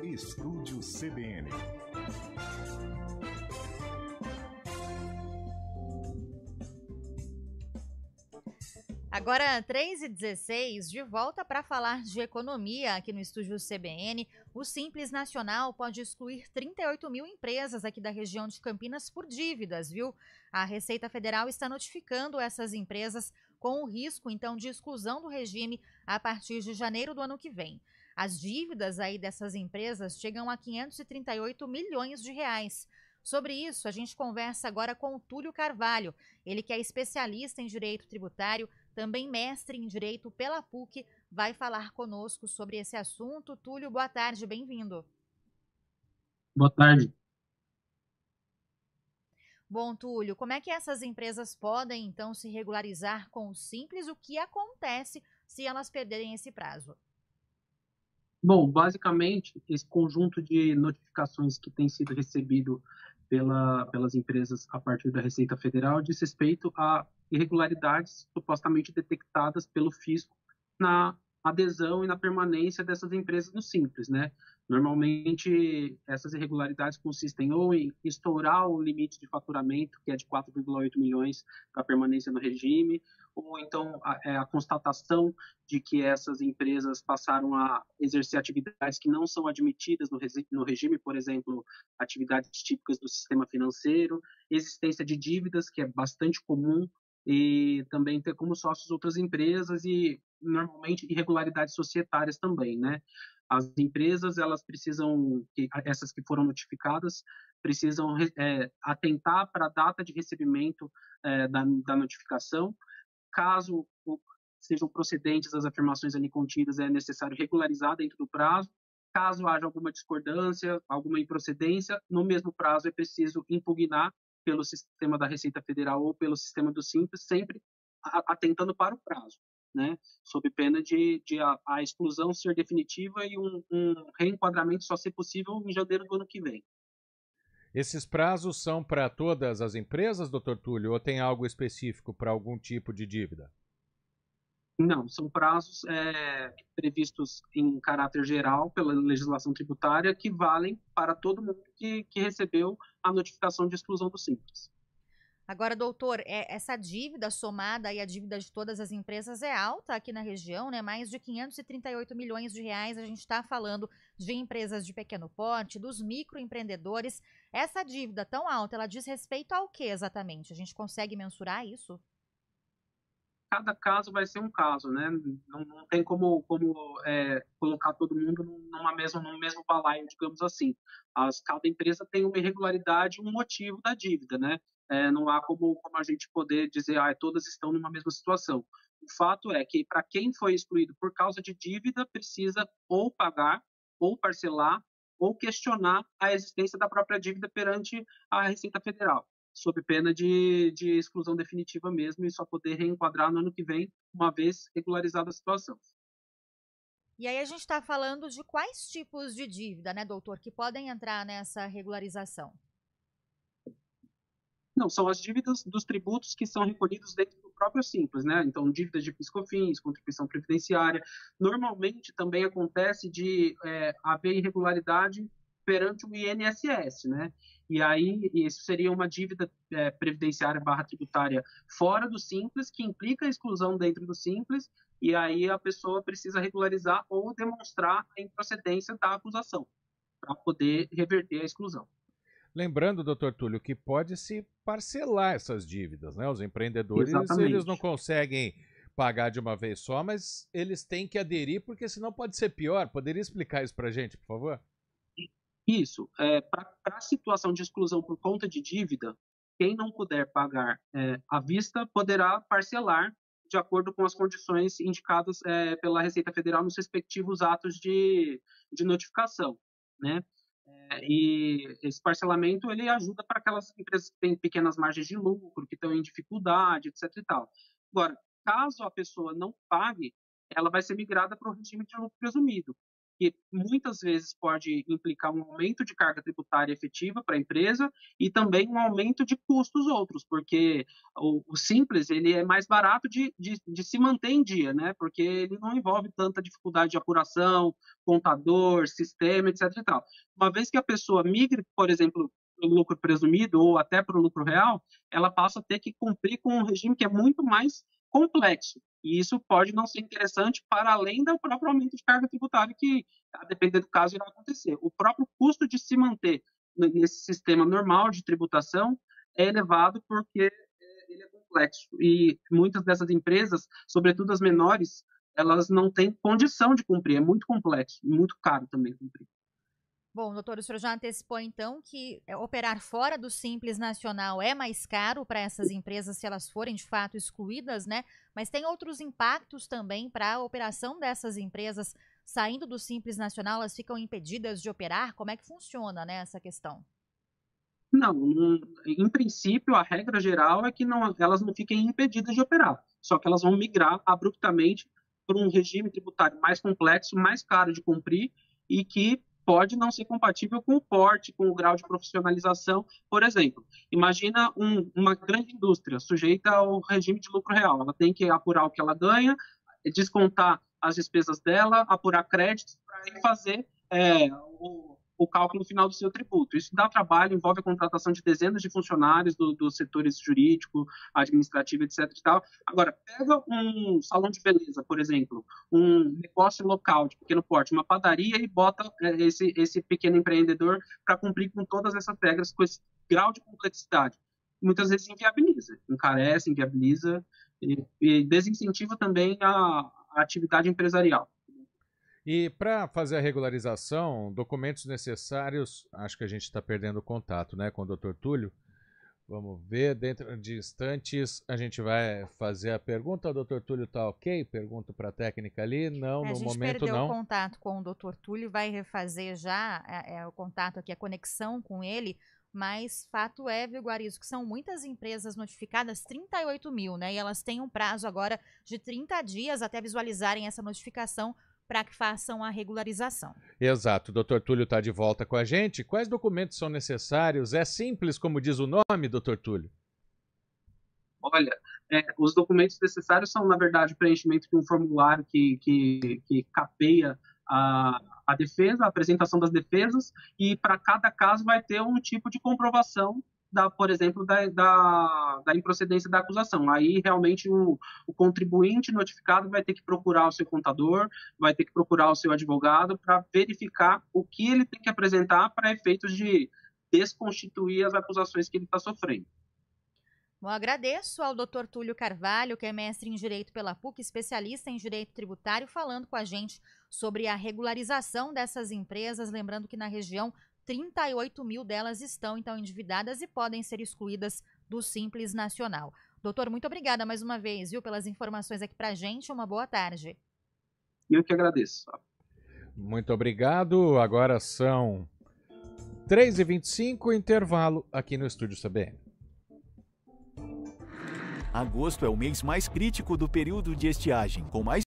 Estúdio CBN. Agora, 3h16, de volta para falar de economia aqui no Estúdio CBN. O Simples Nacional pode excluir 38 mil empresas aqui da região de Campinas por dívidas, viu? A Receita Federal está notificando essas empresas com o risco, então, de exclusão do regime a partir de janeiro do ano que vem. As dívidas aí dessas empresas chegam a 538 milhões de reais. Sobre isso, a gente conversa agora com o Túlio Carvalho, ele que é especialista em direito tributário, também mestre em Direito pela PUC, vai falar conosco sobre esse assunto. Túlio, boa tarde, bem-vindo. Boa tarde. Bom, Túlio, como é que essas empresas podem, então, se regularizar com o Simples? O que acontece se elas perderem esse prazo? Bom, basicamente, esse conjunto de notificações que tem sido recebido pelas empresas a partir da Receita Federal diz respeito a irregularidades supostamente detectadas pelo fisco na adesão e na permanência dessas empresas no Simples, né? Normalmente, essas irregularidades consistem ou em estourar o limite de faturamento, que é de 4,8 milhões para permanência no regime, ou então a constatação de que essas empresas passaram a exercer atividades que não são admitidas no regime, por exemplo, atividades típicas do sistema financeiro, existência de dívidas, que é bastante comum, e também ter como sócios outras empresas e, normalmente, irregularidades societárias também, né? As empresas, elas precisam, essas que foram notificadas, precisam atentar para a data de recebimento da notificação. Caso sejam procedentes as afirmações ali contidas, é necessário regularizar dentro do prazo. Caso haja alguma discordância, alguma improcedência, no mesmo prazo é preciso impugnar pelo sistema da Receita Federal ou pelo sistema do Simples, sempre atentando para o prazo, né? Sob pena de a exclusão ser definitiva e um reenquadramento só ser possível em janeiro do ano que vem. Esses prazos são para todas as empresas, doutor Túlio, ou tem algo específico para algum tipo de dívida? Não, são prazos previstos em caráter geral pela legislação tributária que valem para todo mundo que recebeu a notificação de exclusão do Simples. Agora, doutor, essa dívida somada aí, a dívida de todas as empresas é alta aqui na região, né? Mais de 538 milhões de reais. A gente está falando de empresas de pequeno porte, dos microempreendedores. Essa dívida tão alta, ela diz respeito ao que exatamente? A gente consegue mensurar isso? Cada caso vai ser um caso, né? Não tem como colocar todo mundo no mesmo balaio, digamos assim. Cada empresa tem uma irregularidade, um motivo da dívida, né? Não há como a gente poder dizer, todas estão numa mesma situação. O fato é que, para quem foi excluído por causa de dívida, precisa ou pagar, ou parcelar, ou questionar a existência da própria dívida perante a Receita Federal, sob pena de exclusão definitiva mesmo, e só poder reenquadrar no ano que vem, uma vez regularizada a situação. E aí a gente está falando de quais tipos de dívida, né, doutor, que podem entrar nessa regularização? Não, são as dívidas dos tributos que são recolhidos dentro do próprio Simples, né? Então, dívidas de PIS/COFINS, contribuição previdenciária. Normalmente também acontece de haver irregularidade perante o INSS, né? E aí isso seria uma dívida previdenciária / tributária fora do Simples, que implica a exclusão dentro do Simples, e aí a pessoa precisa regularizar ou demonstrar a improcedência da acusação para poder reverter a exclusão. Lembrando, doutor Túlio, que pode-se parcelar essas dívidas, né? Os empreendedores, eles não Exatamente. conseguem pagar de uma vez só, mas eles têm que aderir, porque senão pode ser pior. Poderia explicar isso para a gente, por favor? Isso. Para a situação de exclusão por conta de dívida, quem não puder pagar à vista poderá parcelar de acordo com as condições indicadas pela Receita Federal nos respectivos atos de notificação, né? E esse parcelamento ele ajuda para aquelas empresas que têm pequenas margens de lucro, que estão em dificuldade, etc. e tal. Agora, caso a pessoa não pague, ela vai ser migrada para o regime de lucro presumido. que muitas vezes pode implicar um aumento de carga tributária efetiva para a empresa e também um aumento de custos outros, porque o Simples ele é mais barato de se manter em dia, né? Porque ele não envolve tanta dificuldade de apuração, contador, sistema, etc. e tal. Uma vez que a pessoa migre, por exemplo, para o lucro presumido ou até para o lucro real, ela passa a ter que cumprir com um regime que é muito mais complexo. E isso pode não ser interessante para além do próprio aumento de carga tributária que, a depender do caso, irá acontecer. O próprio custo de se manter nesse sistema normal de tributação é elevado porque ele é complexo. E muitas dessas empresas, sobretudo as menores, elas não têm condição de cumprir. É muito complexo e muito caro também cumprir. Bom, doutor, o senhor já antecipou, então, que operar fora do Simples Nacional é mais caro para essas empresas se elas forem, de fato, excluídas, né? Mas tem outros impactos também para a operação dessas empresas saindo do Simples Nacional, elas ficam impedidas de operar? Como é que funciona, né, essa questão? Não, em princípio, a regra geral é que elas não fiquem impedidas de operar, só que elas vão migrar abruptamente para um regime tributário mais complexo, mais caro de cumprir e que pode não ser compatível com o porte, com o grau de profissionalização. Por exemplo, imagina uma grande indústria sujeita ao regime de lucro real. Ela tem que apurar o que ela ganha, descontar as despesas dela, apurar créditos para fazer o cálculo final do seu tributo. Isso dá trabalho, envolve a contratação de dezenas de funcionários dos setores jurídico, administrativo, etc. E tal. Agora, pega um salão de beleza, por exemplo, um negócio local de pequeno porte, uma padaria, e bota esse pequeno empreendedor para cumprir com todas essas regras, com esse grau de complexidade. Muitas vezes inviabiliza, encarece, inviabiliza e desincentiva também a atividade empresarial. E para fazer a regularização, documentos necessários, acho que a gente está perdendo contato, né, com o Dr. Túlio. Vamos ver, dentro de instantes a gente vai fazer a pergunta. O Dr. Túlio está ok? Pergunto para a técnica ali. Não, no momento não. A gente perdeu o contato com o Dr. Túlio, vai refazer já o contato aqui, a conexão com ele. Mas fato é, viu, Guarizo, que são muitas empresas notificadas, 38 mil, né? E elas têm um prazo agora de 30 dias até visualizarem essa notificação para que façam a regularização. Exato. O Dr. Túlio está de volta com a gente. Quais documentos são necessários? É simples, como diz o nome, Dr. Túlio? Olha, os documentos necessários são, na verdade, o preenchimento de um formulário que capeia a defesa, a apresentação das defesas, e para cada caso vai ter um tipo de comprovação, por exemplo, da improcedência da acusação. Aí, realmente, o contribuinte notificado vai ter que procurar o seu contador, vai ter que procurar o seu advogado para verificar o que ele tem que apresentar para efeitos de desconstituir as acusações que ele está sofrendo. Bom, agradeço ao Dr. Túlio Carvalho, que é mestre em Direito pela PUC, especialista em Direito Tributário, falando com a gente sobre a regularização dessas empresas. Lembrando que na região 38 mil delas estão, então, endividadas e podem ser excluídas do Simples Nacional. Doutor, muito obrigada mais uma vez, viu, pelas informações aqui pra gente. Uma boa tarde. Eu que agradeço. Muito obrigado. Agora são 3h25, intervalo aqui no Estúdio CBN. Agosto é o mês mais crítico do período de estiagem, com mais